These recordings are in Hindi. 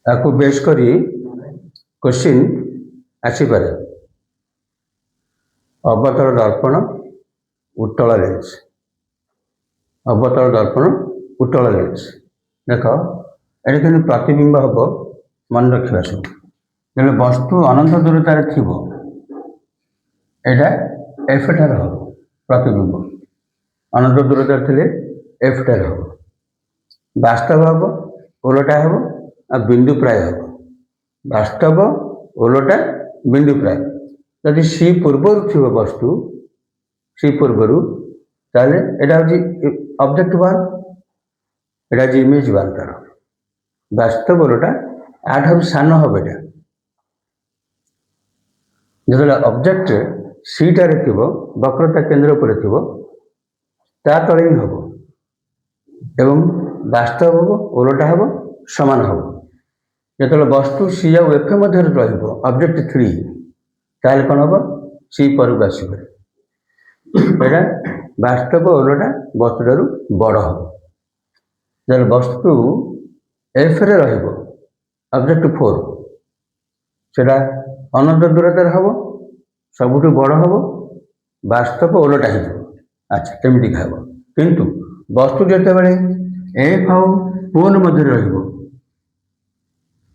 आपको बेस करी क्वेश्चन आसीपे अवतल दर्पण उत्तल लेंस अवतल दर्पण उत्तल लेंस देख ये प्रतिबिंब हम मन रखा सब जो वस्तु अनंत दूरतार थी यहाँ एफटार हम प्रतिबिंब अनंत दूरतार थे एफटार हम वास्तव हम ओलटा हम आ बिंदु प्राय हम वास्तव ओलटा बिंदु प्राय जदि सी पूर्वर थी वस्तु सी पूर्वर ताले एटा हूँ ऑब्जेक्ट वन एटा हूँ इमेज वन तार वास्तव ओलटा आठ सान हम एटा जो ऑब्जेक्ट सीटार थी वक्रता केन्द्र पर थी ता तले ही हम एवं वास्तव हम ओलटा हम समान हम जो वस्तु सी आउ एफ मध्य ऑब्जेक्ट थ्री ताल कौन हम सी पर आसपा वास्तव ओलटा वस्तुठार बड़ हम जो वस्तु एफ रे ऑब्जेक्ट फोर से अनंत दूरतार हम सबुठ बड़ हम वास्तव ओलटा हो अच्छा केमिक हम किंतु वस्तु जिते एफ आउ पोल मध्य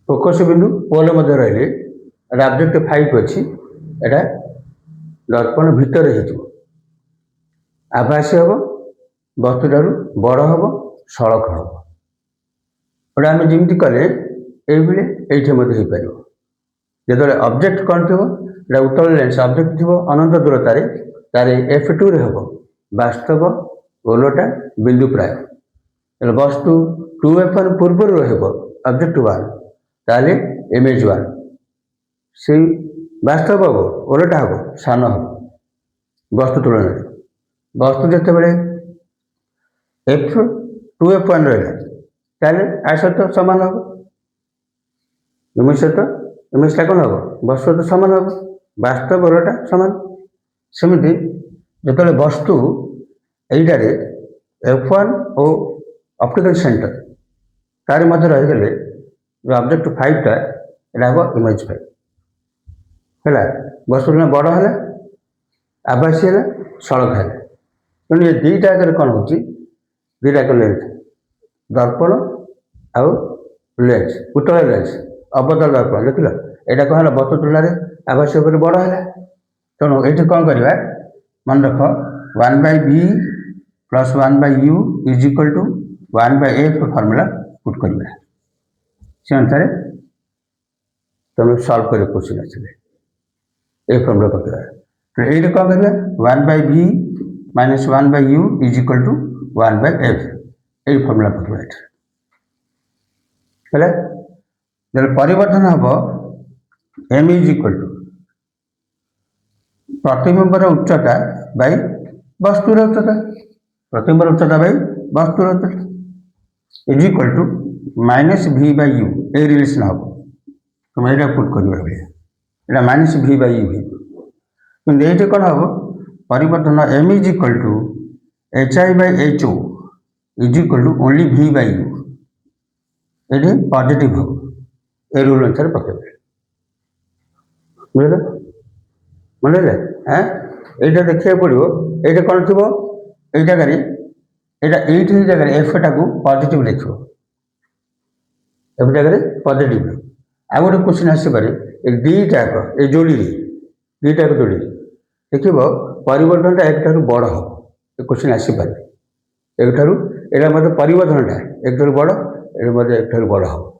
फोकस बिंदु पोल मध्य रही ऑब्जेक्ट फाइव अच्छी एटा दर्पण भितर आभासी हम वस्तु ठार बड़ हम सड़क हम गोटे आम जमी कले ये पार जो ऑब्जेक्ट कौन थो उत्तल लेंस ऑब्जेक्ट थी अनंत दूरतार तार एफ टू रे हम वास्तव ओलटा बिंदु प्राय वस्तु टू एफ वन पूर्व ऑब्जेक्ट वन ताले इमेज वन से वास्तव हम ओलटा हम सान हम वस्तु तुलन वस्तु जिते एफ टू एफ वन रहा आ सहित सामान हम इमेज सहित इमेजटा कौन हम वस्तु सहित सामान हम वास्तव ओलटा सामान सेमती जो वस्तु यहीटार एफ वन और ऑप्टिकल सेंटर तार मध्य रहीगले जो ऑब्जेक्ट फाइवटा यहाँ हम इमेज फाइव है वस्तु बड़ है आभासी है सड़क है तेणु ये दुईटा आगे कौन हो दुईटा लेंस दर्पण आउ लेंस उत्तल लेंस अवतल दर्पण देख यहाँ कौन है वस्तु तुलन आभासी उपर बड़ है तेणु ये कौन करवा मन रख one by B plus one by you is equal to one by F formula put करवा से अनुसार तुम सल्व कर क्वेश्चन आसले ये फर्मूला पकड़ा तो ये कौन करवा one by v minus one by you is equal to one by f ये फर्मूला पकड़ा है जब परिवर्तन हम एम इज इक्वल टू प्रतिबिंबर उच्चता बाय वस्तुर उच्चता प्रतिबिंबर उच्चता बाय वस्तुर उच्चता is equal to minus v by u a relation हम तुम यहाँ पुट कर माइनस भी बाय यू कि ये कौन हम परिवर्तन M is equal to H I by H O is equal to only भी बाय यू ये पॉजिटिव हम ए रूल अनुसार पकड़े बुझे मन हाँ यहाँ देखा पड़ो ये कौन थो ये जगह ये जगह एफटा को पॉजिटिव लिख एफ जगह पॉजिटिव आ गए क्वेश्चन आसपे दीटाक ये जोड़ी दीटाक जोड़ी देख परिवर्तन एक बड़ हम ये क्वेश्चन आसपे एक मतलब परिवर्तनटा एक बड़ ये एक बड़ हम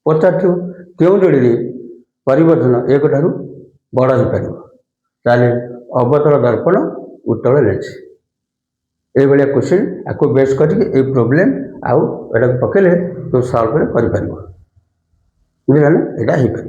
पचार क्यों जोड़ी परिवर्तन एक बड़ हो पार ताले अवतल दर्पण उत्तल लेंस ये भाया क्वेश्चन आपको बेस करके प्रोब्लेम आउ पकड़े तो सल्व कर बुझे ना यहाँ हो पार।